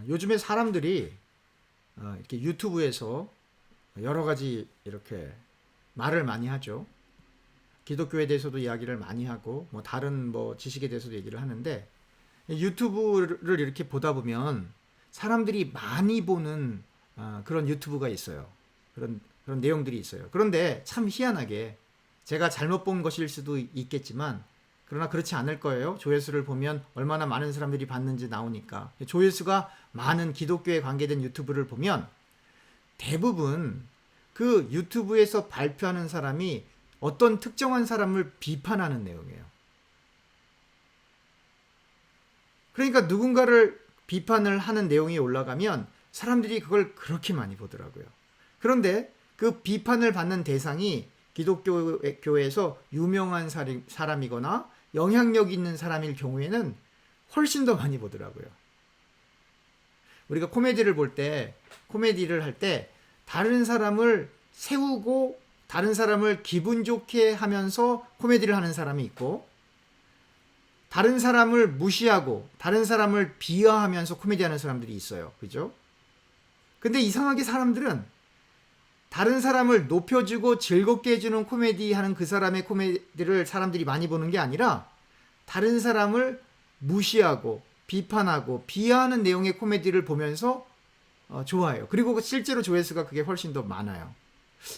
요즘에 사람들이 이렇게 유튜브에서 여러 가지 이렇게 말을 많이 하죠. 기독교에 대해서도 이야기를 많이 하고 뭐 다른 뭐 지식에 대해서도 얘기를 하는데, 유튜브를 이렇게 보다 보면 사람들이 많이 보는 그런 유튜브가 있어요. 그런 내용들이 있어요. 그런데 참 희한하게, 제가 잘못 본 것일 수도 있겠지만 그러나 그렇지 않을 거예요. 조회수를 보면 얼마나 많은 사람들이 봤는지 나오니까. 조회수가 많은 기독교에 관계된 유튜브를 보면 대부분 그 유튜브에서 발표하는 사람이 어떤 특정한 사람을 비판하는 내용이에요. 그러니까 누군가를 비판을 하는 내용이 올라가면 사람들이 그걸 그렇게 많이 보더라고요. 그런데 그 비판을 받는 대상이 기독교에서 유명한 사람이거나 영향력 있는 사람일 경우에는 훨씬 더 많이 보더라고요. 우리가 코미디를 할 때 다른 사람을 세우고 다른 사람을 기분 좋게 하면서 코미디를 하는 사람이 있고, 다른 사람을 무시하고 다른 사람을 비하하면서 코미디하는 사람들이 있어요. 그죠? 근데 이상하게 사람들은 다른 사람을 높여주고 즐겁게 해주는 코미디 하는 그 사람의 코미디를 사람들이 많이 보는 게 아니라, 다른 사람을 무시하고 비판하고 비하하는 내용의 코미디를 보면서 좋아해요. 그리고 실제로 조회수가 그게 훨씬 더 많아요.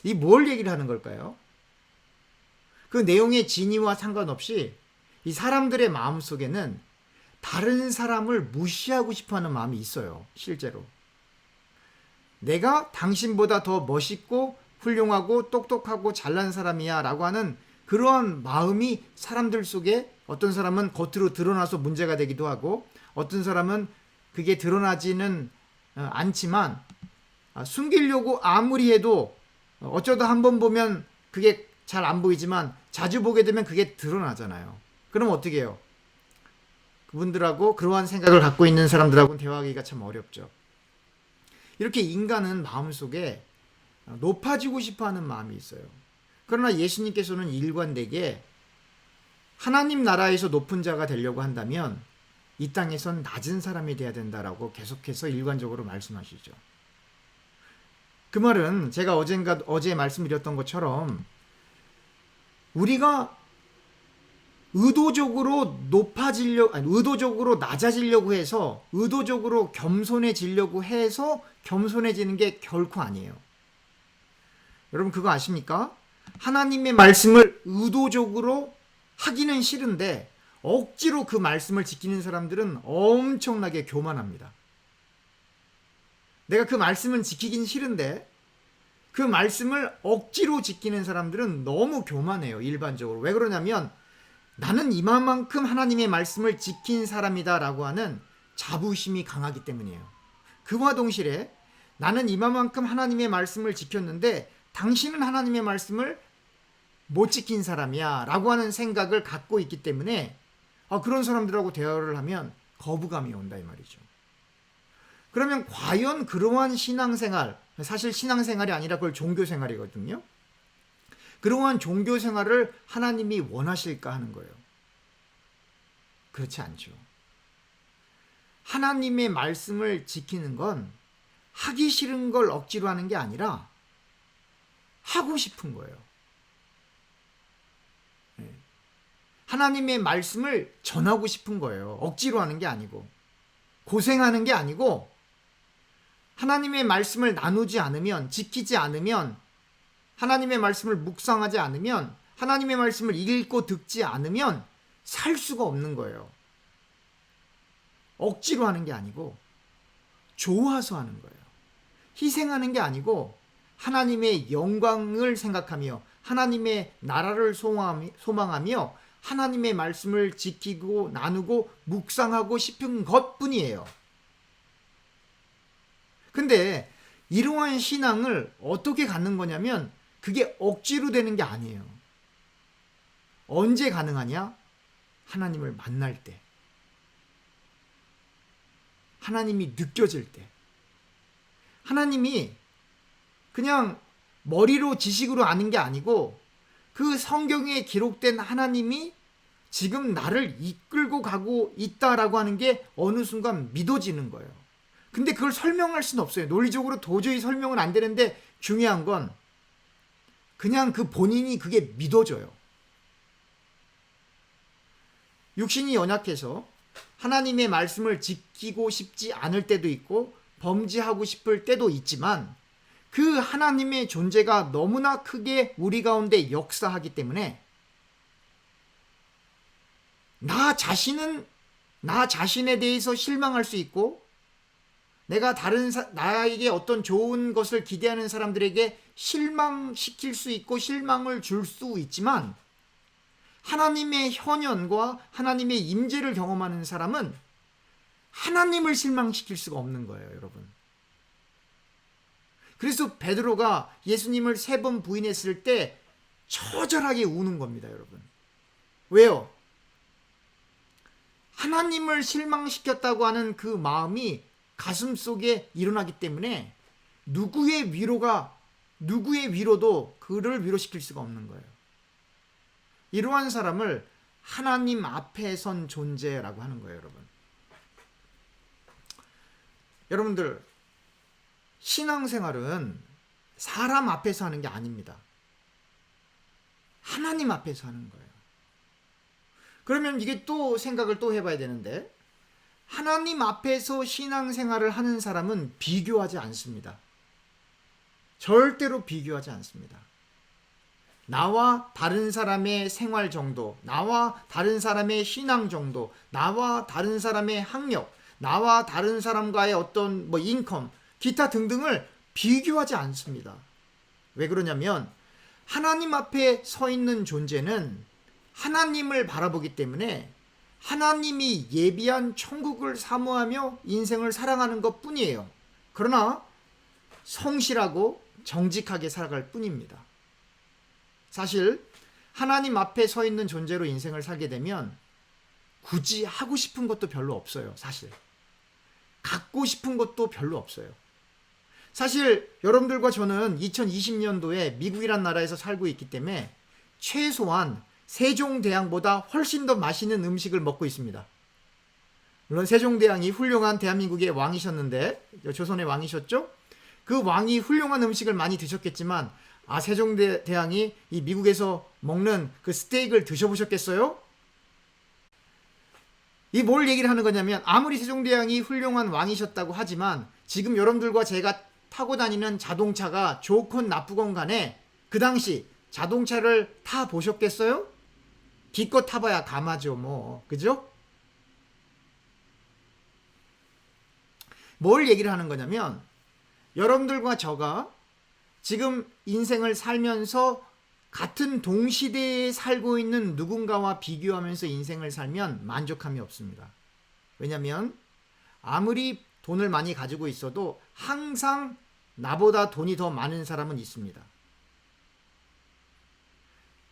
이 뭘 얘기를 하는 걸까요? 그 내용의 진위와 상관없이 이 사람들의 마음 속에는 다른 사람을 무시하고 싶어하는 마음이 있어요. 실제로 내가 당신보다 더 멋있고 훌륭하고 똑똑하고 잘난 사람이야 라고 하는 그러한 마음이 사람들 속에, 어떤 사람은 겉으로 드러나서 문제가 되기도 하고, 어떤 사람은 그게 드러나지는 않지만 숨기려고 아무리 해도 어쩌다 한번 보면 그게 잘 안 보이지만 자주 보게 되면 그게 드러나잖아요. 그럼 어떻게 해요? 그분들하고, 그러한 생각을 갖고 있는 사람들하고는 대화하기가 참 어렵죠. 이렇게 인간은 마음속에 높아지고 싶어하는 마음이 있어요. 그러나 예수님께서는 일관되게 하나님 나라에서 높은 자가 되려고 한다면 이 땅에선 낮은 사람이 돼야 된다라고 계속해서 일관적으로 말씀하시죠. 그 말은 제가 어제 말씀드렸던 것처럼 우리가 의도적으로 의도적으로 낮아지려고 해서, 의도적으로 겸손해지려고 해서 겸손해지는 게 결코 아니에요. 여러분 그거 아십니까? 하나님의 말씀을 의도적으로 하기는 싫은데 억지로 그 말씀을 지키는 사람들은 엄청나게 교만합니다. 내가 그 말씀은 지키긴 싫은데 그 말씀을 억지로 지키는 사람들은 너무 교만해요. 일반적으로. 왜 그러냐면 나는 이만큼 하나님의 말씀을 지킨 사람이다 라고 하는 자부심이 강하기 때문이에요. 그와 동시에 나는 이만큼 하나님의 말씀을 지켰는데 당신은 하나님의 말씀을 못 지킨 사람이야 라고 하는 생각을 갖고 있기 때문에 그런 사람들하고 대화를 하면 거부감이 온다 이 말이죠. 그러면 과연 그러한 신앙생활, 사실 신앙생활이 아니라 그걸 종교생활이거든요. 그러한 종교생활을 하나님이 원하실까 하는 거예요. 그렇지 않죠. 하나님의 말씀을 지키는 건 하기 싫은 걸 억지로 하는 게 아니라 하고 싶은 거예요. 하나님의 말씀을 전하고 싶은 거예요. 억지로 하는 게 아니고, 고생하는 게 아니고, 하나님의 말씀을 나누지 않으면, 지키지 않으면, 하나님의 말씀을 묵상하지 않으면, 하나님의 말씀을 읽고 듣지 않으면 살 수가 없는 거예요. 억지로 하는 게 아니고 좋아서 하는 거예요. 희생하는 게 아니고 하나님의 영광을 생각하며 하나님의 나라를 소망하며 하나님의 말씀을 지키고 나누고 묵상하고 싶은 것뿐이에요. 근데 이러한 신앙을 어떻게 갖는 거냐면 그게 억지로 되는 게 아니에요. 언제 가능하냐? 하나님을 만날 때, 하나님이 느껴질 때, 하나님이 그냥 머리로 지식으로 아는 게 아니고 그 성경에 기록된 하나님이 지금 나를 이끌고 가고 있다라고 하는 게 어느 순간 믿어지는 거예요. 근데 그걸 설명할 수는 없어요. 논리적으로 도저히 설명은 안 되는데 중요한 건 그냥 그 본인이 그게 믿어져요. 육신이 연약해서 하나님의 말씀을 지키고 싶지 않을 때도 있고 범죄하고 싶을 때도 있지만 그 하나님의 존재가 너무나 크게 우리 가운데 역사하기 때문에 나 자신에 대해서 실망할 수 있고 내가 나에게 어떤 좋은 것을 기대하는 사람들에게 실망시킬 수 있고 실망을 줄 수 있지만 하나님의 현현과 하나님의 임재를 경험하는 사람은 하나님을 실망시킬 수가 없는 거예요, 여러분. 그래서 베드로가 예수님을 3번 부인했을 때 처절하게 우는 겁니다, 여러분. 왜요? 하나님을 실망시켰다고 하는 그 마음이 가슴 속에 일어나기 때문에 누구의 위로도 그를 위로시킬 수가 없는 거예요. 이러한 사람을 하나님 앞에 선 존재라고 하는 거예요, 여러분. 여러분들, 신앙생활은 사람 앞에서 하는 게 아닙니다. 하나님 앞에서 하는 거예요. 그러면 이게 또 생각을 또 해봐야 되는데, 하나님 앞에서 신앙생활을 하는 사람은 비교하지 않습니다. 절대로 비교하지 않습니다. 나와 다른 사람의 생활 정도, 나와 다른 사람의 신앙 정도, 나와 다른 사람의 학력, 나와 다른 사람과의 어떤 인컴, 기타 등등을 비교하지 않습니다. 왜 그러냐면 하나님 앞에 서 있는 존재는 하나님을 바라보기 때문에 하나님이 예비한 천국을 사모하며 인생을 살아가는 것 뿐이에요. 그러나 성실하고 정직하게 살아갈 뿐입니다. 사실 하나님 앞에 서 있는 존재로 인생을 살게 되면 굳이 하고 싶은 것도 별로 없어요. 사실 갖고 싶은 것도 별로 없어요. 사실 여러분들과 저는 2020년도에 미국이란 나라에서 살고 있기 때문에 최소한 세종대왕보다 훨씬 더 맛있는 음식을 먹고 있습니다. 물론 세종대왕이 훌륭한 대한민국의 왕이셨는데, 조선의 왕이셨죠? 그 왕이 훌륭한 음식을 많이 드셨겠지만 세종대왕이 이 미국에서 먹는 그 스테이크를 드셔보셨겠어요? 이 뭘 얘기를 하는 거냐면 아무리 세종대왕이 훌륭한 왕이셨다고 하지만 지금 여러분들과 제가 타고 다니는 자동차가 좋건 나쁘건 간에 그 당시 자동차를 타보셨겠어요? 기껏 타봐야 가마죠, 뭐. 그죠? 뭘 얘기를 하는 거냐면 여러분들과 저가 지금 인생을 살면서 같은 동시대에 살고 있는 누군가와 비교하면서 인생을 살면 만족함이 없습니다. 왜냐하면 아무리 돈을 많이 가지고 있어도 항상 나보다 돈이 더 많은 사람은 있습니다.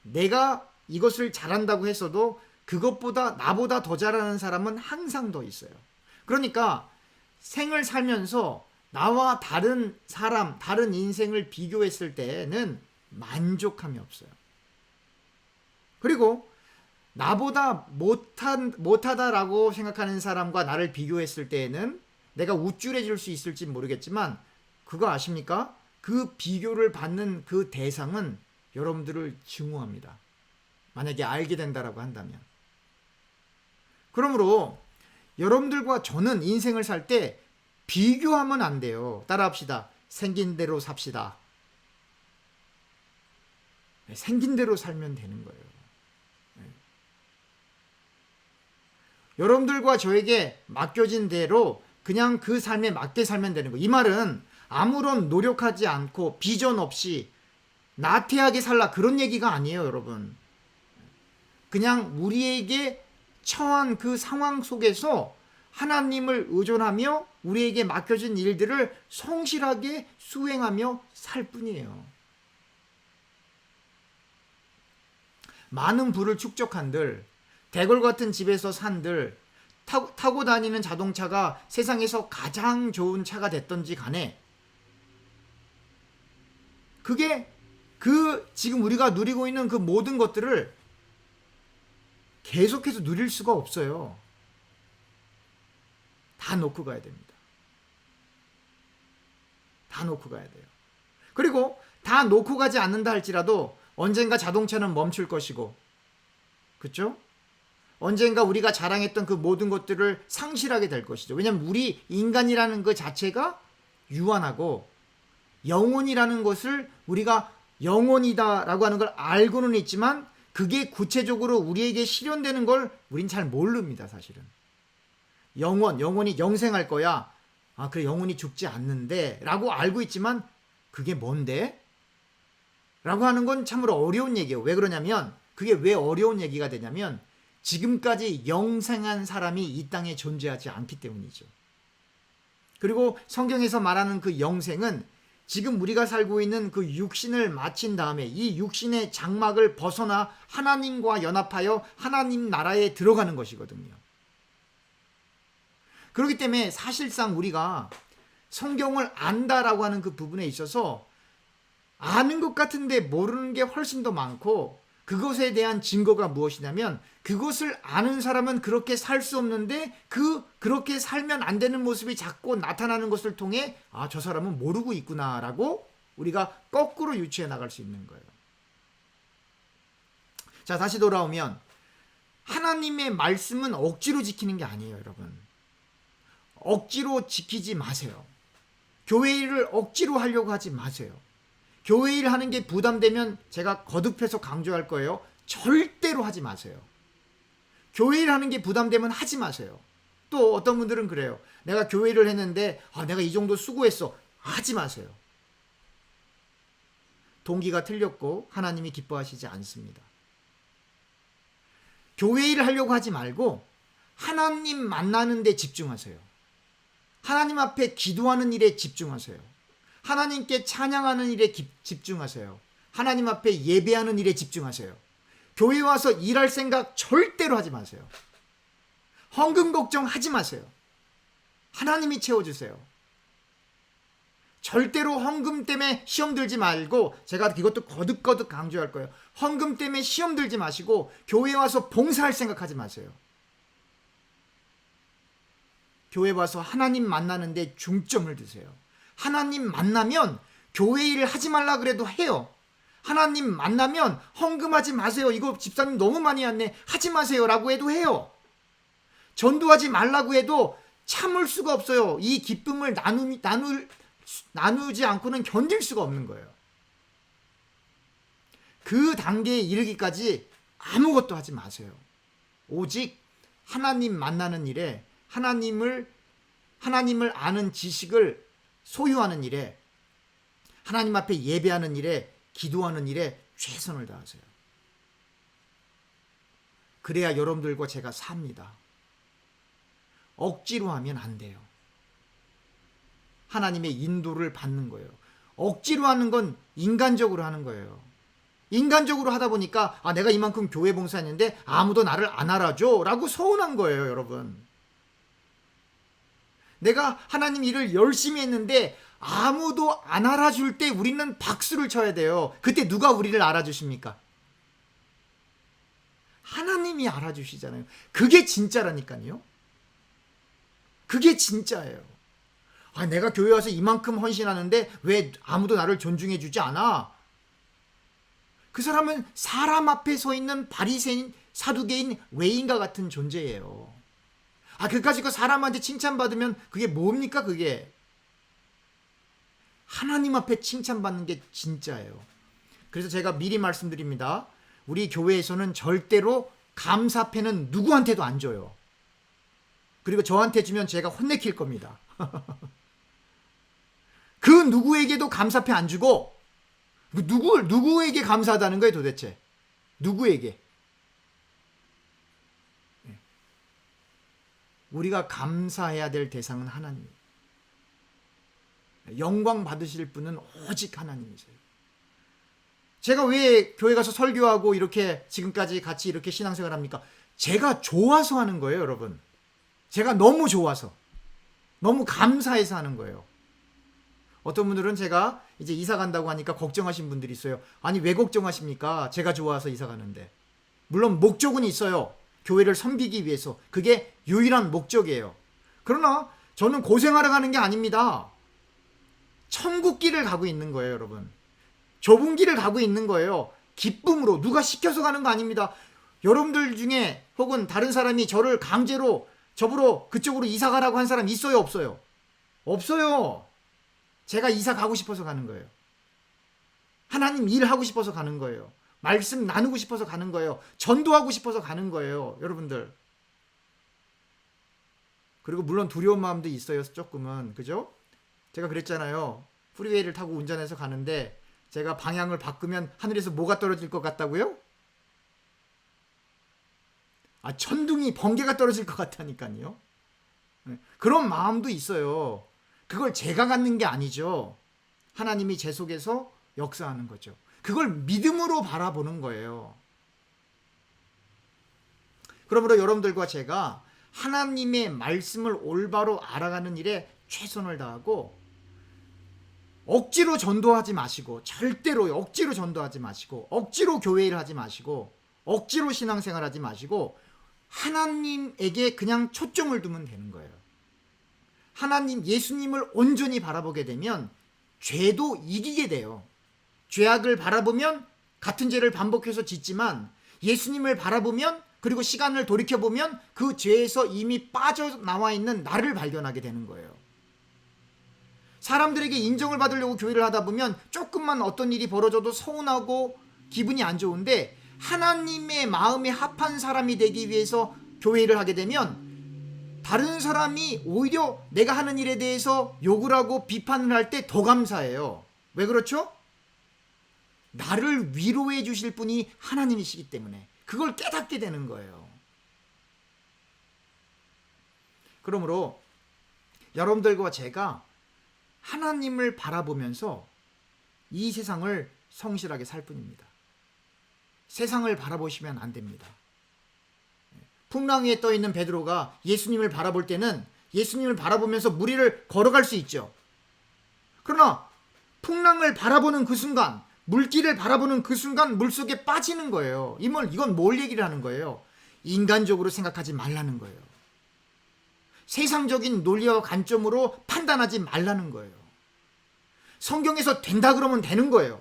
내가 이것을 잘한다고 했어도 그것보다 나보다 더 잘하는 사람은 항상 더 있어요. 그러니까 생을 살면서 나와 다른 사람, 다른 인생을 비교했을 때는 만족함이 없어요. 그리고 나보다 못하다라고 생각하는 사람과 나를 비교했을 때에는 내가 우쭐해질 수 있을지 모르겠지만 그거 아십니까? 그 비교를 받는 그 대상은 여러분들을 증오합니다. 만약에 알게 된다라고 한다면. 그러므로 여러분들과 저는 인생을 살 때 비교하면 안 돼요. 따라합시다. 생긴 대로 삽시다. 생긴 대로 살면 되는 거예요. 여러분들과 저에게 맡겨진 대로 그냥 그 삶에 맞게 살면 되는 거예요. 이 말은 아무런 노력하지 않고 비전 없이 나태하게 살라 그런 얘기가 아니에요, 여러분. 그냥 우리에게 처한 그 상황 속에서 하나님을 의존하며 우리에게 맡겨진 일들을 성실하게 수행하며 살 뿐이에요. 많은 부를 축적한들, 대궐 같은 집에서 산들, 타고 다니는 자동차가 세상에서 가장 좋은 차가 됐던지 간에 그게 지금 우리가 누리고 있는 그 모든 것들을 계속해서 누릴 수가 없어요. 다 놓고 가야 됩니다. 다 놓고 가야 돼요. 그리고 다 놓고 가지 않는다 할지라도 언젠가 자동차는 멈출 것이고, 그렇죠? 언젠가 우리가 자랑했던 그 모든 것들을 상실하게 될 것이죠. 왜냐하면 우리 인간이라는 그 자체가 유한하고 영혼이라는 것을 우리가 영혼이다라고 하는 걸 알고는 있지만 그게 구체적으로 우리에게 실현되는 걸 우린 잘 모릅니다, 사실은. 영혼이 영생할 거야. 아, 그래, 영혼이 죽지 않는데 라고 알고 있지만 그게 뭔데? 라고 하는 건 참으로 어려운 얘기예요. 왜 그러냐면, 그게 왜 어려운 얘기가 되냐면 지금까지 영생한 사람이 이 땅에 존재하지 않기 때문이죠. 그리고 성경에서 말하는 그 영생은 지금 우리가 살고 있는 그 육신을 마친 다음에 이 육신의 장막을 벗어나 하나님과 연합하여 하나님 나라에 들어가는 것이거든요. 그렇기 때문에 사실상 우리가 성경을 안다라고 하는 그 부분에 있어서 아는 것 같은데 모르는 게 훨씬 더 많고, 그것에 대한 증거가 무엇이냐면 그것을 아는 사람은 그렇게 살 수 없는데 그렇게 살면 안 되는 모습이 자꾸 나타나는 것을 통해 아, 저 사람은 모르고 있구나라고 우리가 거꾸로 유추해 나갈 수 있는 거예요. 자, 다시 돌아오면 하나님의 말씀은 억지로 지키는 게 아니에요, 여러분. 억지로 지키지 마세요. 교회 일을 억지로 하려고 하지 마세요. 교회 일 하는 게 부담되면 제가 거듭해서 강조할 거예요. 절대로 하지 마세요. 교회 일 하는 게 부담되면 하지 마세요. 또 어떤 분들은 그래요. 내가 교회 일을 했는데 내가 이 정도 수고했어. 하지 마세요. 동기가 틀렸고 하나님이 기뻐하시지 않습니다. 교회 일을 하려고 하지 말고 하나님 만나는 데 집중하세요. 하나님 앞에 기도하는 일에 집중하세요. 하나님께 찬양하는 일에 집중하세요. 하나님 앞에 예배하는 일에 집중하세요. 교회 와서 일할 생각 절대로 하지 마세요. 헌금 걱정하지 마세요. 하나님이 채워주세요. 절대로 헌금 때문에 시험 들지 말고, 제가 이것도 거듭거듭 강조할 거예요. 헌금 때문에 시험 들지 마시고 교회 와서 봉사할 생각하지 마세요. 교회 와서 하나님 만나는 데 중점을 두세요. 하나님 만나면 교회 일을 하지 말라 그래도 해요. 하나님 만나면 헌금하지 마세요. 이거 집사님 너무 많이 왔네. 하지 마세요 라고 해도 해요. 전도하지 말라고 해도 참을 수가 없어요. 이 기쁨을 나누지 않고는 견딜 수가 없는 거예요. 그 단계에 이르기까지 아무것도 하지 마세요. 오직 하나님 만나는 일에 하나님을 아는 지식을 소유하는 일에, 하나님 앞에 예배하는 일에, 기도하는 일에 최선을 다하세요. 그래야 여러분들과 제가 삽니다. 억지로 하면 안 돼요. 하나님의 인도를 받는 거예요. 억지로 하는 건 인간적으로 하는 거예요. 인간적으로 하다 보니까 내가 이만큼 교회 봉사했는데 아무도 나를 안 알아줘 라고 서운한 거예요, 여러분. 내가 하나님 일을 열심히 했는데 아무도 안 알아줄 때 우리는 박수를 쳐야 돼요. 그때 누가 우리를 알아주십니까? 하나님이 알아주시잖아요. 그게 진짜라니까요. 그게 진짜예요. 내가 교회 와서 이만큼 헌신하는데 왜 아무도 나를 존중해 주지 않아? 그 사람은 사람 앞에 서 있는 바리새인, 사두개인, 외인과 같은 존재예요. 그까짓 거 사람한테 칭찬받으면 그게 뭡니까, 그게? 하나님 앞에 칭찬받는 게 진짜예요. 그래서 제가 미리 말씀드립니다. 우리 교회에서는 절대로 감사패는 누구한테도 안 줘요. 그리고 저한테 주면 제가 혼내킬 겁니다. 그 누구에게도 감사패 안 주고, 누구에게 감사하다는 거예요, 도대체? 누구에게? 우리가 감사해야 될 대상은 하나님. 영광 받으실 분은 오직 하나님이세요. 제가 왜 교회 가서 설교하고 이렇게 지금까지 같이 이렇게 신앙생활 합니까? 제가 좋아서 하는 거예요, 여러분. 제가 너무 좋아서, 너무 감사해서 하는 거예요. 어떤 분들은 제가 이제 이사 간다고 하니까 걱정하신 분들이 있어요. 아니, 왜 걱정하십니까? 제가 좋아서 이사 가는데. 물론 목적은 있어요. 교회를 섬기기 위해서. 그게 유일한 목적이에요. 그러나 저는 고생하러 가는 게 아닙니다. 천국 길을 가고 있는 거예요, 여러분. 좁은 길을 가고 있는 거예요. 기쁨으로. 누가 시켜서 가는 거 아닙니다. 여러분들 중에 혹은 다른 사람이 저를 강제로 저보러 그쪽으로 이사 가라고 한 사람 있어요, 없어요? 없어요. 제가 이사 가고 싶어서 가는 거예요. 하나님 일하고 싶어서 가는 거예요. 말씀 나누고 싶어서 가는 거예요. 전도하고 싶어서 가는 거예요, 여러분들. 그리고 물론 두려운 마음도 있어요, 조금은. 그죠? 제가 그랬잖아요. 프리웨이를 타고 운전해서 가는데 제가 방향을 바꾸면 하늘에서 뭐가 떨어질 것 같다고요? 천둥이, 번개가 떨어질 것 같다니까요. 그런 마음도 있어요. 그걸 제가 갖는 게 아니죠. 하나님이 제 속에서 역사하는 거죠. 그걸 믿음으로 바라보는 거예요. 그러므로 여러분들과 제가 하나님의 말씀을 올바로 알아가는 일에 최선을 다하고 억지로 전도하지 마시고, 절대로 억지로 전도하지 마시고, 억지로 교회를 하지 마시고, 억지로 신앙생활 하지 마시고, 하나님에게 그냥 초점을 두면 되는 거예요. 하나님, 예수님을 온전히 바라보게 되면 죄도 이기게 돼요. 죄악을 바라보면 같은 죄를 반복해서 짓지만, 예수님을 바라보면, 그리고 시간을 돌이켜보면 그 죄에서 이미 빠져나와 있는 나를 발견하게 되는 거예요. 사람들에게 인정을 받으려고 교회를 하다 보면 조금만 어떤 일이 벌어져도 서운하고 기분이 안 좋은데, 하나님의 마음에 합한 사람이 되기 위해서 교회를 하게 되면 다른 사람이 오히려 내가 하는 일에 대해서 욕을 하고 비판을 할 때 더 감사해요. 왜 그렇죠? 나를 위로해 주실 분이 하나님이시기 때문에 그걸 깨닫게 되는 거예요. 그러므로 여러분들과 제가 하나님을 바라보면서 이 세상을 성실하게 살 뿐입니다. 세상을 바라보시면 안 됩니다. 풍랑 위에 떠 있는 베드로가 예수님을 바라볼 때는 예수님을 바라보면서 물 위를 걸어갈 수 있죠. 그러나 풍랑을 바라보는 그 순간, 물길을 바라보는 그 순간 물속에 빠지는 거예요. 이건 뭘 얘기를 하는 거예요? 인간적으로 생각하지 말라는 거예요. 세상적인 논리와 관점으로 판단하지 말라는 거예요. 성경에서 된다 그러면 되는 거예요.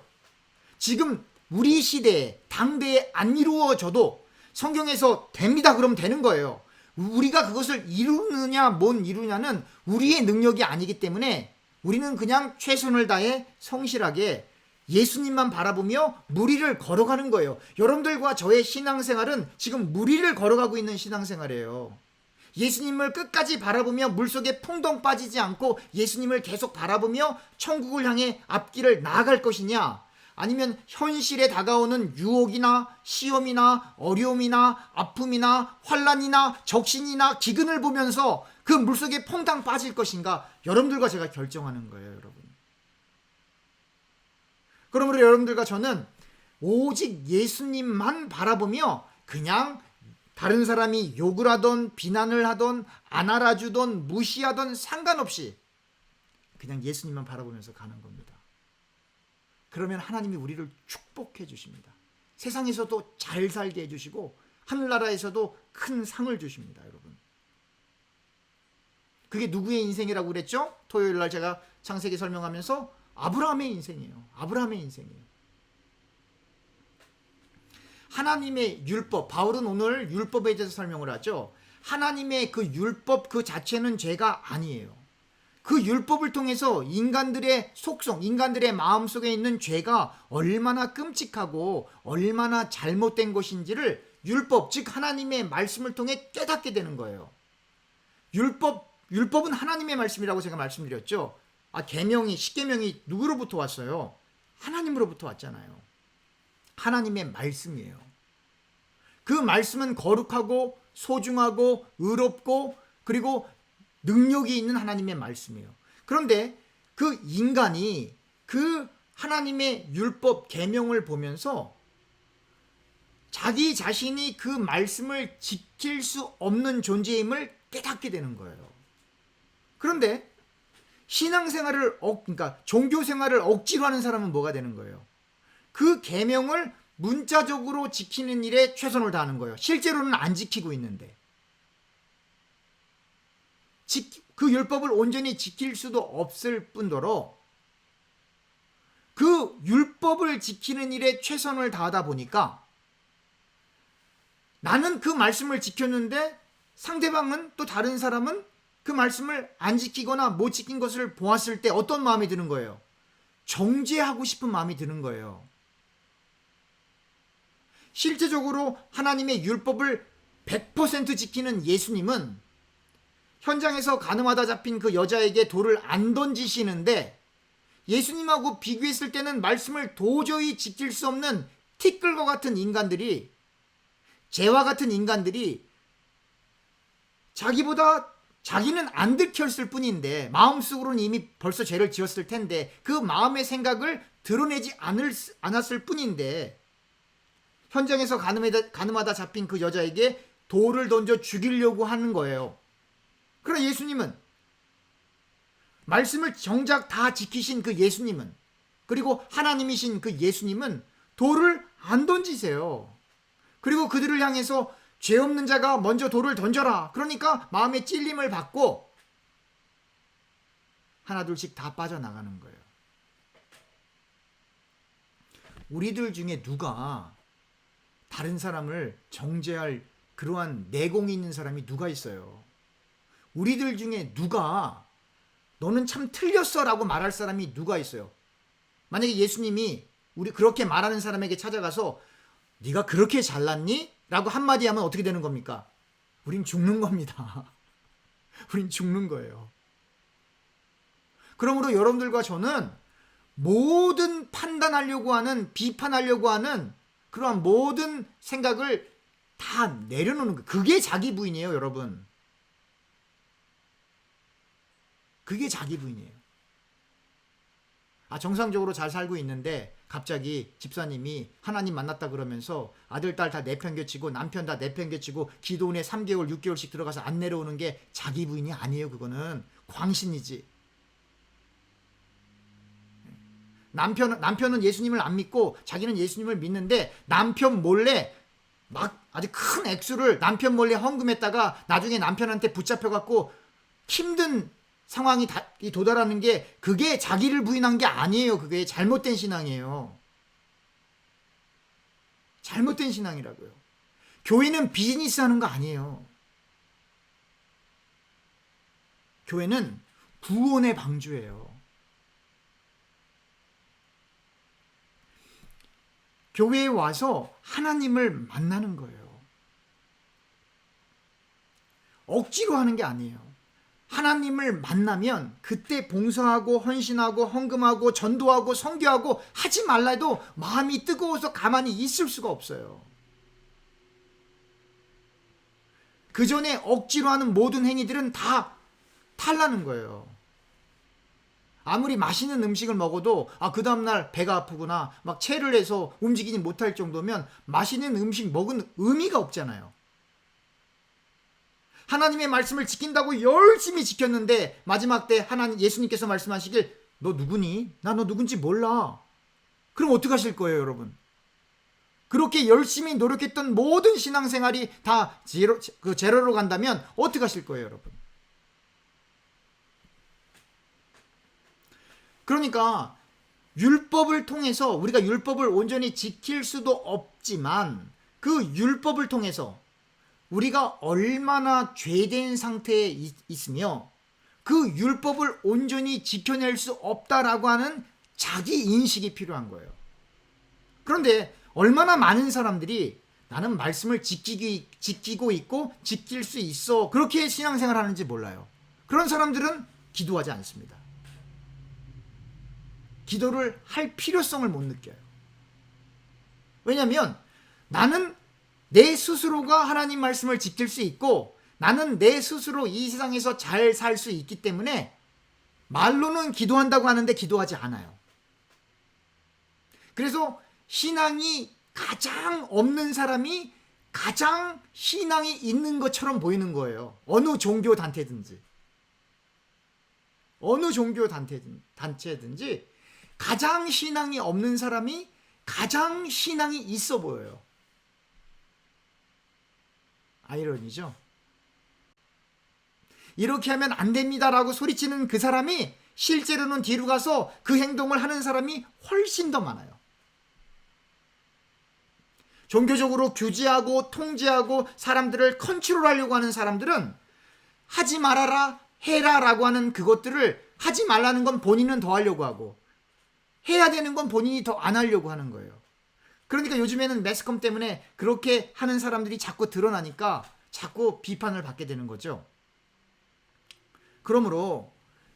지금 우리 시대에, 당대에 안 이루어져도 성경에서 됩니다 그러면 되는 거예요. 우리가 그것을 이루느냐 못 이루냐는 우리의 능력이 아니기 때문에 우리는 그냥 최선을 다해 성실하게 예수님만 바라보며 물 위를 걸어가는 거예요. 여러분들과 저의 신앙생활은 지금 물 위를 걸어가고 있는 신앙생활이에요. 예수님을 끝까지 바라보며 물속에 풍덩 빠지지 않고 예수님을 계속 바라보며 천국을 향해 앞길을 나아갈 것이냐, 아니면 현실에 다가오는 유혹이나 시험이나 어려움이나 아픔이나 환난이나 적신이나 기근을 보면서 그 물속에 퐁당 빠질 것인가, 여러분들과 제가 결정하는 거예요, 여러분. 그러므로 여러분들과 저는 오직 예수님만 바라보며 그냥 다른 사람이 욕을 하던 비난을 하던 안 알아주던 무시하던 상관없이 그냥 예수님만 바라보면서 가는 겁니다. 그러면 하나님이 우리를 축복해 주십니다. 세상에서도 잘 살게 해주시고 하늘나라에서도 큰 상을 주십니다, 여러분. 그게 누구의 인생이라고 그랬죠? 토요일날 제가 창세기 설명하면서 아브라함의 인생이에요. 아브라함의 인생이에요. 하나님의 율법, 바울은 오늘 율법에 대해서 설명을 하죠. 하나님의 그 율법 그 자체는 죄가 아니에요. 그 율법을 통해서 인간들의 속성, 인간들의 마음속에 있는 죄가 얼마나 끔찍하고 얼마나 잘못된 것인지를 율법, 즉 하나님의 말씀을 통해 깨닫게 되는 거예요. 율법은 하나님의 말씀이라고 제가 말씀드렸죠. 계명이, 십계명이 누구로부터 왔어요? 하나님으로부터 왔잖아요. 하나님의 말씀이에요. 그 말씀은 거룩하고 소중하고 의롭고 그리고 능력이 있는 하나님의 말씀이에요. 그런데 그 인간이 그 하나님의 율법 계명을 보면서 자기 자신이 그 말씀을 지킬 수 없는 존재임을 깨닫게 되는 거예요. 그런데 신앙생활을 그러니까 종교생활을 억지로 하는 사람은 뭐가 되는 거예요? 그 계명을 문자적으로 지키는 일에 최선을 다하는 거예요. 실제로는 안 지키고 있는데. 그 율법을 온전히 지킬 수도 없을 뿐더러 율법을 지키는 일에 최선을 다하다 보니까 나는 그 말씀을 지켰는데 상대방은 또 다른 사람은 그 말씀을 안 지키거나 못 지킨 것을 보았을 때 어떤 마음이 드는 거예요? 정죄하고 싶은 마음이 드는 거예요. 실제적으로 하나님의 율법을 100% 지키는 예수님은 현장에서 가늠하다 잡힌 그 여자에게 돌을 안 던지시는데 예수님하고 비교했을 때는 말씀을 도저히 지킬 수 없는 티끌과 같은 인간들이, 죄와 같은 인간들이 자기는 안 들켰을 뿐인데 마음속으로는 이미 벌써 죄를 지었을 텐데 그 마음의 생각을 드러내지 않았을 뿐인데 현장에서 가늠하다 잡힌 그 여자에게 돌을 던져 죽이려고 하는 거예요. 그러나 예수님은, 말씀을 정작 다 지키신 그 예수님은, 그리고 하나님이신 그 예수님은 돌을 안 던지세요. 그리고 그들을 향해서 죄 없는 자가 먼저 돌을 던져라. 그러니까 마음의 찔림을 받고 하나둘씩 다 빠져나가는 거예요. 우리들 중에 누가 다른 사람을 정죄할 그러한 내공이 있는 사람이 누가 있어요? 우리들 중에 누가 너는 참 틀렸어 라고 말할 사람이 누가 있어요? 만약에 예수님이 우리 그렇게 말하는 사람에게 찾아가서 네가 그렇게 잘났니? 라고 한마디 하면 어떻게 되는 겁니까? 우린 죽는 겁니다. 우린 죽는 거예요. 그러므로 여러분들과 저는 모든 판단하려고 하는, 비판하려고 하는 그러한 모든 생각을 다 내려놓는 거예요. 그게 자기 부인이에요, 여러분. 그게 자기 부인이에요. 정상적으로 잘 살고 있는데 갑자기 집사님이 하나님 만났다 그러면서 아들, 딸 다 내팽개치고 남편 다 내팽개치고 기도원에 3개월, 6개월씩 들어가서 안 내려오는 게 자기 부인이 아니에요. 그거는 광신이지. 남편은 예수님을 안 믿고 자기는 예수님을 믿는데 남편 몰래 막 아주 큰 액수를 남편 몰래 헌금했다가 나중에 남편한테 붙잡혀갖고 힘든 상황이 도달하는 게, 그게 자기를 부인한 게 아니에요. 그게 잘못된 신앙이에요. 잘못된 신앙이라고요. 교회는 비즈니스 하는 거 아니에요. 교회는 구원의 방주예요. 교회에 와서 하나님을 만나는 거예요. 억지로 하는 게 아니에요. 하나님을 만나면 그때 봉사하고 헌신하고 헌금하고 전도하고 선교하고 하지 말라 해도 마음이 뜨거워서 가만히 있을 수가 없어요. 그 전에 억지로 하는 모든 행위들은 다 탈나는 거예요. 아무리 맛있는 음식을 먹어도 그 다음날 배가 아프구나 막 체를 해서 움직이지 못할 정도면 맛있는 음식 먹은 의미가 없잖아요. 하나님의 말씀을 지킨다고 열심히 지켰는데 마지막 때 예수님께서 말씀하시길 너 누구니? 나 너 누군지 몰라. 그럼 어떻게 하실 거예요, 여러분? 그렇게 열심히 노력했던 모든 신앙생활이 다 제로로 간다면 어떻게 하실 거예요, 여러분? 그러니까 율법을 통해서 우리가 율법을 온전히 지킬 수도 없지만 그 율법을 통해서 우리가 얼마나 죄된 상태에 있으며 그 율법을 온전히 지켜낼 수 없다라고 하는 자기 인식이 필요한 거예요. 그런데 얼마나 많은 사람들이 나는 말씀을 지키고 있고 지킬 수 있어 그렇게 신앙생활 하는지 몰라요. 그런 사람들은 기도하지 않습니다. 기도를 할 필요성을 못 느껴요. 왜냐하면 나는 내 스스로가 하나님 말씀을 지킬 수 있고 나는 내 스스로 이 세상에서 잘 살 수 있기 때문에 말로는 기도한다고 하는데 기도하지 않아요. 그래서 신앙이 가장 없는 사람이 가장 신앙이 있는 것처럼 보이는 거예요. 어느 종교 단체든지 가장 신앙이 없는 사람이 가장 신앙이 있어 보여요. 아이러니죠? 이렇게 하면 안 됩니다라고 소리치는 그 사람이 실제로는 뒤로 가서 그 행동을 하는 사람이 훨씬 더 많아요. 종교적으로 규제하고 통제하고 사람들을 컨트롤하려고 하는 사람들은 하지 말아라, 해라 라고 하는 그것들을 하지 말라는 건 본인은 더 하려고 하고 해야 되는 건 본인이 더 안 하려고 하는 거예요. 그러니까 요즘에는 매스컴 때문에 그렇게 하는 사람들이 자꾸 드러나니까 자꾸 비판을 받게 되는 거죠. 그러므로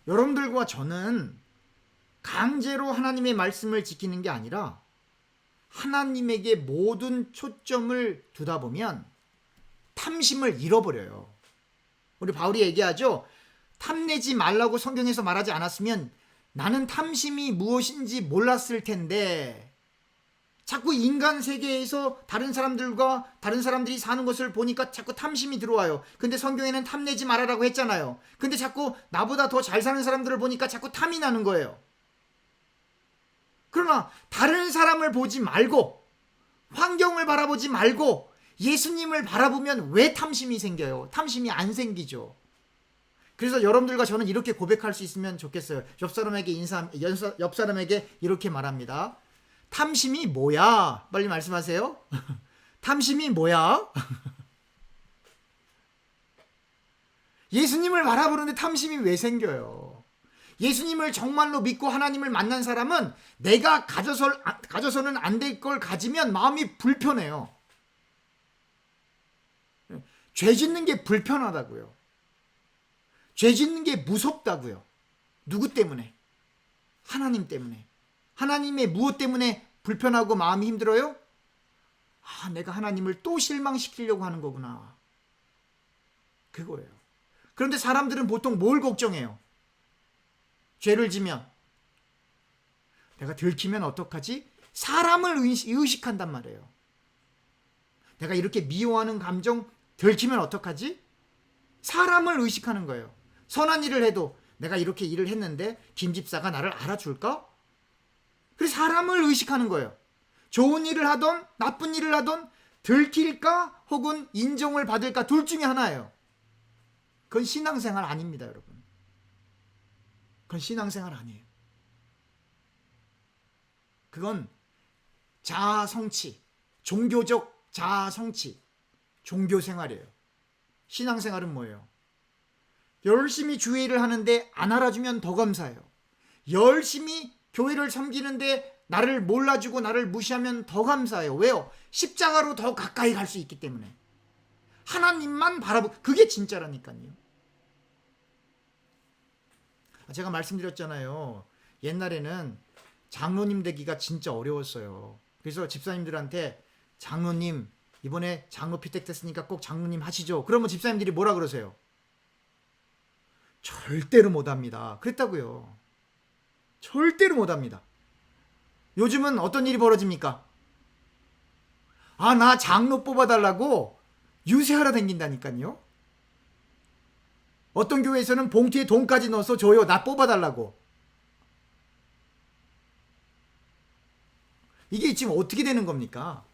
여러분들과 저는 강제로 하나님의 말씀을 지키는 게 아니라 하나님에게 모든 초점을 두다 보면 탐심을 잃어버려요. 우리 바울이 얘기하죠. 탐내지 말라고 성경에서 말하지 않았으면 나는 탐심이 무엇인지 몰랐을 텐데, 자꾸 인간 세계에서 다른 사람들이 사는 것을 보니까 자꾸 탐심이 들어와요. 근데 성경에는 탐내지 말아라고 했잖아요. 근데 자꾸 나보다 더 잘 사는 사람들을 보니까 자꾸 탐이 나는 거예요. 그러나 다른 사람을 보지 말고 환경을 바라보지 말고 예수님을 바라보면 왜 탐심이 생겨요? 탐심이 안 생기죠. 그래서 여러분들과 저는 이렇게 고백할 수 있으면 좋겠어요. 옆 사람에게 이렇게 말합니다. 탐심이 뭐야? 빨리 말씀하세요. 탐심이 뭐야? 예수님을 바라보는데 탐심이 왜 생겨요? 예수님을 정말로 믿고 하나님을 만난 사람은 내가 가져서는 안 될 걸 가지면 마음이 불편해요. 죄 짓는 게 불편하다고요. 죄 짓는 게 무섭다고요. 누구 때문에? 하나님 때문에. 하나님의 무엇 때문에 불편하고 마음이 힘들어요? 내가 하나님을 또 실망시키려고 하는 거구나. 그거예요. 그런데 사람들은 보통 뭘 걱정해요? 죄를 지면 내가 들키면 어떡하지? 사람을 의식한단 말이에요. 내가 이렇게 미워하는 감정 들키면 어떡하지? 사람을 의식하는 거예요. 선한 일을 해도 내가 이렇게 일을 했는데 김 집사가 나를 알아줄까? 그래서 사람을 의식하는 거예요. 좋은 일을 하던 나쁜 일을 하던 들킬까 혹은 인정을 받을까 둘 중에 하나예요. 그건 신앙생활 아닙니다, 여러분. 그건 신앙생활 아니에요. 그건 자아성취, 종교적 자아성취, 종교생활이에요. 신앙생활은 뭐예요? 열심히 주일을 하는데 안 알아주면 더 감사해요. 열심히 교회를 섬기는데 나를 몰라주고 나를 무시하면 더 감사해요. 왜요? 십자가로 더 가까이 갈 수 있기 때문에. 하나님만 그게 진짜라니까요. 제가 말씀드렸잖아요. 옛날에는 장로님 되기가 진짜 어려웠어요. 그래서 집사님들한테 장로님 이번에 장로 피택 됐으니까 꼭 장로님 하시죠. 그러면 집사님들이 뭐라 그러세요? 절대로 못합니다. 그랬다고요. 절대로 못합니다. 요즘은 어떤 일이 벌어집니까? 나 장로 뽑아달라고 유세하러 다닌다니까요. 어떤 교회에서는 봉투에 돈까지 넣어서 줘요. 나 뽑아달라고. 이게 지금 어떻게 되는 겁니까?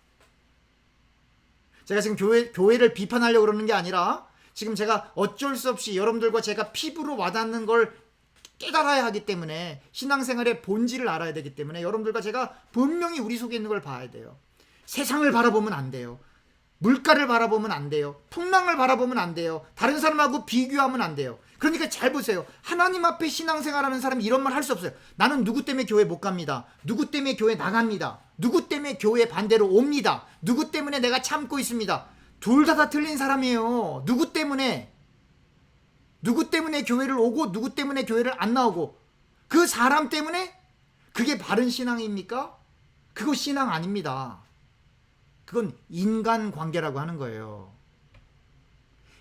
제가 지금 교회를 비판하려고 그러는 게 아니라 지금 제가 어쩔 수 없이 여러분들과 제가 피부로 와닿는 걸 깨달아야 하기 때문에 신앙생활의 본질을 알아야 되기 때문에 여러분들과 제가 분명히 우리 속에 있는 걸 봐야 돼요. 세상을 바라보면 안 돼요. 물가를 바라보면 안 돼요. 풍랑을 바라보면 안 돼요. 다른 사람하고 비교하면 안 돼요. 그러니까 잘 보세요. 하나님 앞에 신앙생활하는 사람이 이런 말 할 수 없어요. 나는 누구 때문에 교회 못 갑니다. 누구 때문에 교회 나갑니다. 누구 때문에 교회 반대로 옵니다. 누구 때문에 내가 참고 있습니다. 둘 다 틀린 사람이에요. 누구 때문에 교회를 오고 누구 때문에 교회를 안 나오고 그 사람 때문에 그게 바른 신앙입니까? 그거 신앙 아닙니다. 그건 인간관계라고 하는 거예요.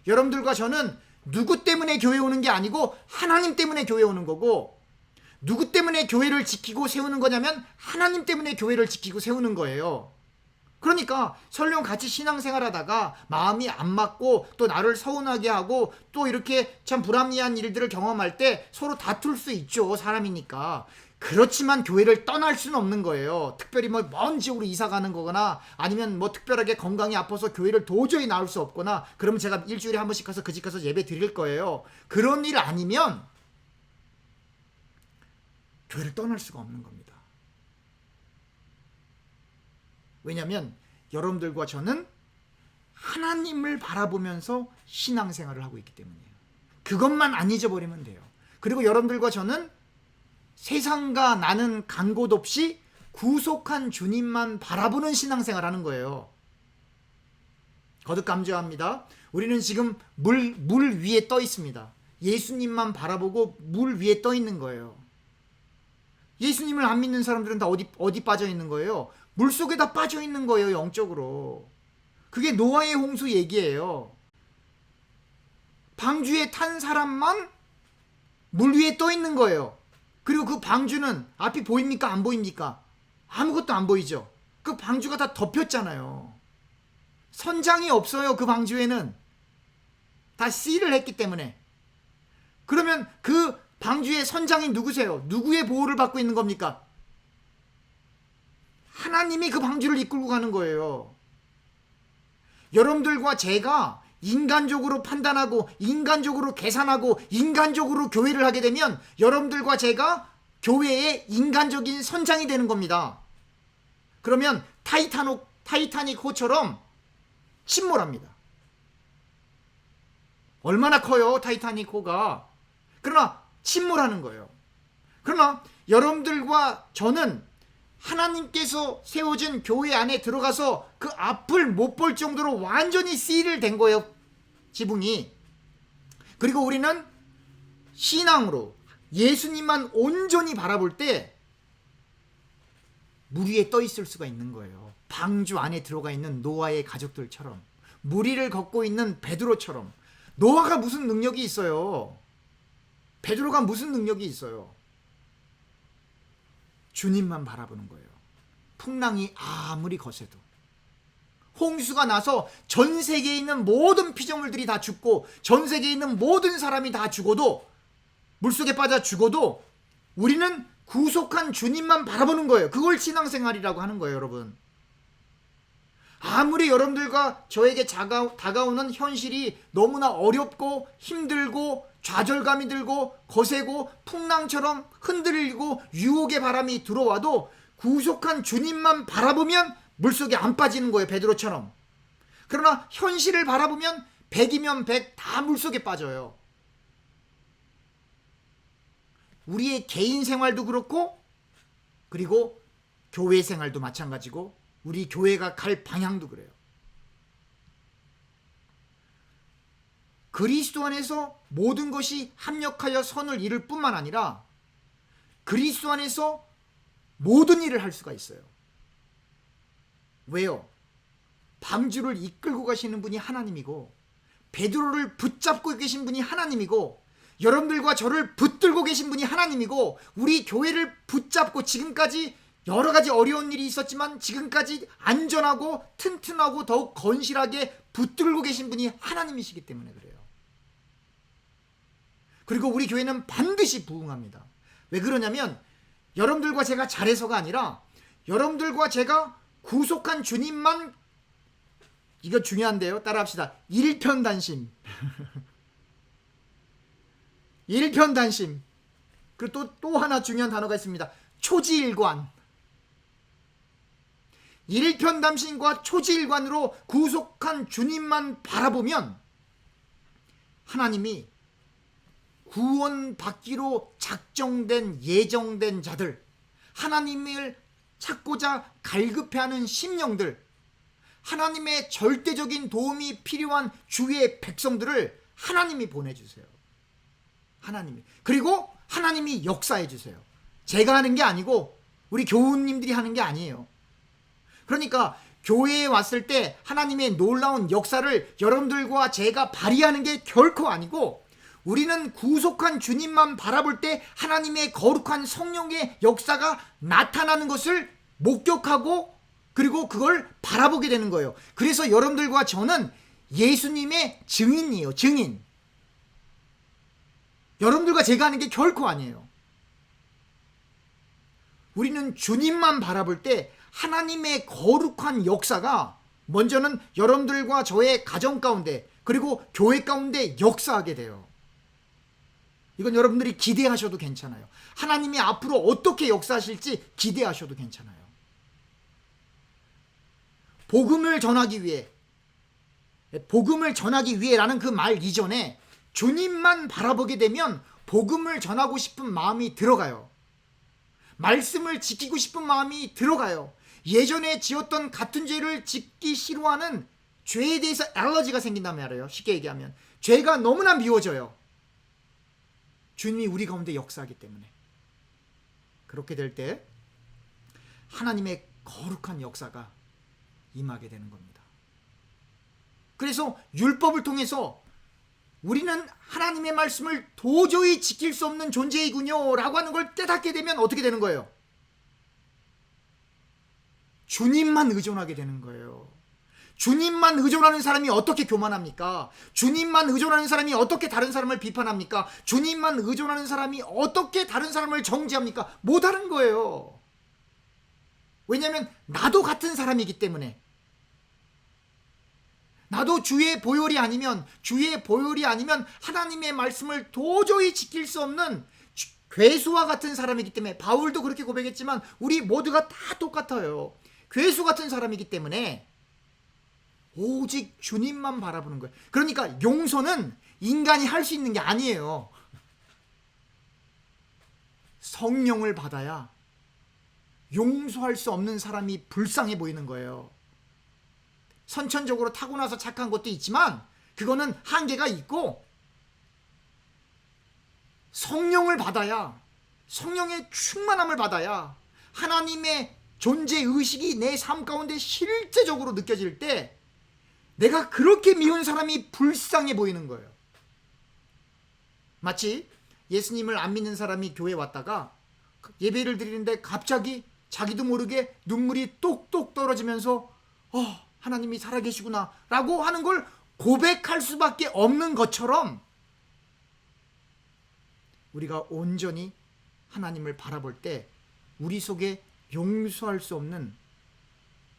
여러분들과 저는 누구 때문에 교회 오는 게 아니고 하나님 때문에 교회 오는 거고, 누구 때문에 교회를 지키고 세우는 거냐면 하나님 때문에 교회를 지키고 세우는 거예요. 그러니까 설령 같이 신앙생활하다가 마음이 안 맞고 또 나를 서운하게 하고 또 이렇게 참 불합리한 일들을 경험할 때 서로 다툴 수 있죠. 사람이니까. 그렇지만 교회를 떠날 수는 없는 거예요. 특별히 먼 지역으로 이사 가는 거거나 아니면 특별하게 건강이 아파서 교회를 도저히 나올 수 없거나 그러면 제가 일주일에 한 번씩 가서 그 집 가서 예배 드릴 거예요. 그런 일 아니면 교회를 떠날 수가 없는 겁니다. 왜냐하면 여러분들과 저는 하나님을 바라보면서 신앙생활을 하고 있기 때문이에요. 그것만 안 잊어버리면 돼요. 그리고 여러분들과 저는 세상과 나는 간 곳 없이 구속한 주님만 바라보는 신앙생활 하는 거예요. 거듭 강조합니다. 우리는 지금 물 위에 떠 있습니다. 예수님만 바라보고 물 위에 떠 있는 거예요. 예수님을 안 믿는 사람들은 다 어디 빠져 있는 거예요? 물 속에 다 빠져 있는 거예요, 영적으로. 그게 노아의 홍수 얘기예요. 방주에 탄 사람만 물 위에 떠 있는 거예요. 그리고 그 방주는 앞이 보입니까? 안 보입니까? 아무것도 안 보이죠. 그 방주가 다 덮였잖아요. 선장이 없어요. 그 방주에는 다 씨를 했기 때문에. 그러면 그 방주의 선장이 누구세요? 누구의 보호를 받고 있는 겁니까? 하나님이 그 방주를 이끌고 가는 거예요. 여러분들과 제가 인간적으로 판단하고 인간적으로 계산하고 인간적으로 교회를 하게 되면 여러분들과 제가 교회의 인간적인 선장이 되는 겁니다. 그러면 타이타닉 호처럼 침몰합니다. 얼마나 커요, 타이타닉 호가. 그러나 침몰하는 거예요. 그러나 여러분들과 저는 하나님께서 세워진 교회 안에 들어가서 그 앞을 못 볼 정도로 완전히 씨를 된 거예요, 지붕이. 그리고 우리는 신앙으로 예수님만 온전히 바라볼 때 물 위에 떠 있을 수가 있는 거예요. 방주 안에 들어가 있는 노아의 가족들처럼, 물 위를 걷고 있는 베드로처럼. 노아가 무슨 능력이 있어요? 베드로가 무슨 능력이 있어요? 주님만 바라보는 거예요. 풍랑이 아무리 거세도. 홍수가 나서 전 세계에 있는 모든 피조물들이 다 죽고 전 세계에 있는 모든 사람이 다 죽어도, 물속에 빠져 죽어도 우리는 구속한 주님만 바라보는 거예요. 그걸 신앙생활이라고 하는 거예요, 여러분. 아무리 여러분들과 저에게 다가오는 현실이 너무나 어렵고 힘들고 좌절감이 들고 거세고 풍랑처럼 흔들리고 유혹의 바람이 들어와도 구속한 주님만 바라보면 물속에 안 빠지는 거예요, 베드로처럼. 그러나 현실을 바라보면 100이면 100 다 물속에 빠져요. 우리의 개인 생활도 그렇고, 그리고 교회 생활도 마찬가지고, 우리 교회가 갈 방향도 그래요. 그리스도 안에서 모든 것이 합력하여 선을 이룰 뿐만 아니라 그리스도 안에서 모든 일을 할 수가 있어요. 왜요? 방주를 이끌고 가시는 분이 하나님이고, 베드로를 붙잡고 계신 분이 하나님이고, 여러분들과 저를 붙들고 계신 분이 하나님이고, 우리 교회를 붙잡고 지금까지 여러 가지 어려운 일이 있었지만 지금까지 안전하고 튼튼하고 더욱 건실하게 붙들고 계신 분이 하나님이시기 때문에 그래요. 그리고 우리 교회는 반드시 부흥합니다. 왜 그러냐면 여러분들과 제가 잘해서가 아니라 여러분들과 제가 구속한 주님만, 이거 중요한데요. 따라합시다. 일편단심. 일편단심. 그리고 또 하나 중요한 단어가 있습니다. 초지일관. 일편단심과 초지일관으로 구속한 주님만 바라보면 하나님이 구원받기로 작정된 예정된 자들, 하나님을 찾고자 갈급해하는 심령들, 하나님의 절대적인 도움이 필요한 주의 백성들을 하나님이 보내주세요. 하나님이. 그리고 하나님이 역사해 주세요. 제가 하는 게 아니고 우리 교우님들이 하는 게 아니에요. 그러니까 교회에 왔을 때 하나님의 놀라운 역사를 여러분들과 제가 발휘하는 게 결코 아니고, 우리는 구속한 주님만 바라볼 때 하나님의 거룩한 성령의 역사가 나타나는 것을 목격하고 그리고 그걸 바라보게 되는 거예요. 그래서 여러분들과 저는 예수님의 증인이에요. 증인. 여러분들과 제가 하는 게 결코 아니에요. 우리는 주님만 바라볼 때 하나님의 거룩한 역사가 먼저는 여러분들과 저의 가정 가운데 그리고 교회 가운데 역사하게 돼요. 이건 여러분들이 기대하셔도 괜찮아요. 하나님이 앞으로 어떻게 역사하실지 기대하셔도 괜찮아요. 복음을 전하기 위해라는 그 말 이전에 주님만 바라보게 되면 복음을 전하고 싶은 마음이 들어가요. 말씀을 지키고 싶은 마음이 들어가요. 예전에 지었던 같은 죄를 짓기 싫어하는 죄에 대해서 알러지가 생긴단 말이에요. 쉽게 얘기하면 죄가 너무나 미워져요. 주님이 우리 가운데 역사하기 때문에. 그렇게 될 때 하나님의 거룩한 역사가 임하게 되는 겁니다. 그래서 율법을 통해서 우리는 하나님의 말씀을 도저히 지킬 수 없는 존재이군요 라고 하는 걸 깨닫게 되면 어떻게 되는 거예요? 주님만 의존하게 되는 거예요. 주님만 의존하는 사람이 어떻게 교만합니까? 주님만 의존하는 사람이 어떻게 다른 사람을 비판합니까? 주님만 의존하는 사람이 어떻게 다른 사람을 정죄합니까? 못하는 거예요. 왜냐하면 나도 같은 사람이기 때문에. 나도 주의 보혈이 아니면 하나님의 말씀을 도저히 지킬 수 없는 괴수와 같은 사람이기 때문에, 바울도 그렇게 고백했지만 우리 모두가 다 똑같아요. 괴수 같은 사람이기 때문에 오직 주님만 바라보는 거예요. 그러니까 용서는 인간이 할 수 있는 게 아니에요. 성령을 받아야 용서할 수 없는 사람이 불쌍해 보이는 거예요. 선천적으로 타고나서 착한 것도 있지만 그거는 한계가 있고, 성령을 받아야, 성령의 충만함을 받아야 하나님의 존재의식이 내 삶 가운데 실제적으로 느껴질 때 내가 그렇게 미운 사람이 불쌍해 보이는 거예요. 마치 예수님을 안 믿는 사람이 교회에 왔다가 예배를 드리는데 갑자기 자기도 모르게 눈물이 똑똑 떨어지면서 하나님이 살아계시구나 라고 하는 걸 고백할 수밖에 없는 것처럼, 우리가 온전히 하나님을 바라볼 때 우리 속에 용서할 수 없는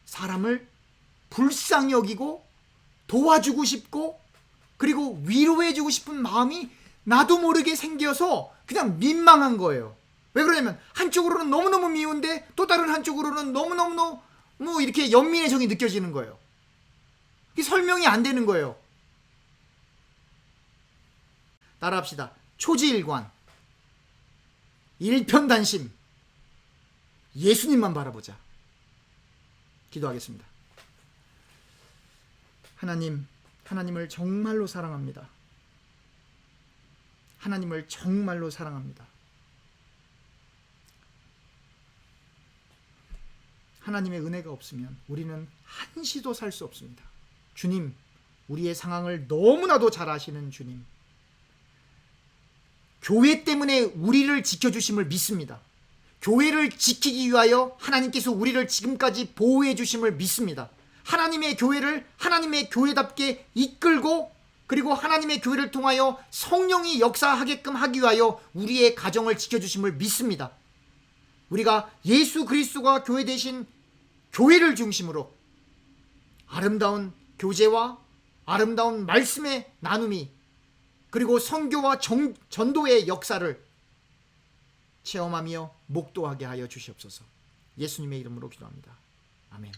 사람을 불쌍히 여기고 도와주고 싶고 그리고 위로해주고 싶은 마음이 나도 모르게 생겨서 그냥 민망한 거예요. 왜 그러냐면 한쪽으로는 너무너무 미운데 또 다른 한쪽으로는 너무너무 이렇게 연민의 정이 느껴지는 거예요. 이게 설명이 안 되는 거예요. 따라합시다. 초지일관, 일편단심, 예수님만 바라보자. 기도하겠습니다. 하나님을 정말로 사랑합니다. 하나님을 정말로 사랑합니다. 하나님의 은혜가 없으면 우리는 한시도 살 수 없습니다. 주님, 우리의 상황을 너무나도 잘 아시는 주님, 교회 때문에 우리를 지켜주심을 믿습니다. 교회를 지키기 위하여 하나님께서 우리를 지금까지 보호해 주심을 믿습니다. 하나님의 교회를 하나님의 교회답게 이끌고 그리고 하나님의 교회를 통하여 성령이 역사하게끔 하기 위하여 우리의 가정을 지켜주심을 믿습니다. 우리가 예수 그리스도가 교회 대신 교회를 중심으로 아름다운 교제와 아름다운 말씀의 나눔이 그리고 선교와 전도의 역사를 체험하며 목도하게 하여 주시옵소서. 예수님의 이름으로 기도합니다. 아멘.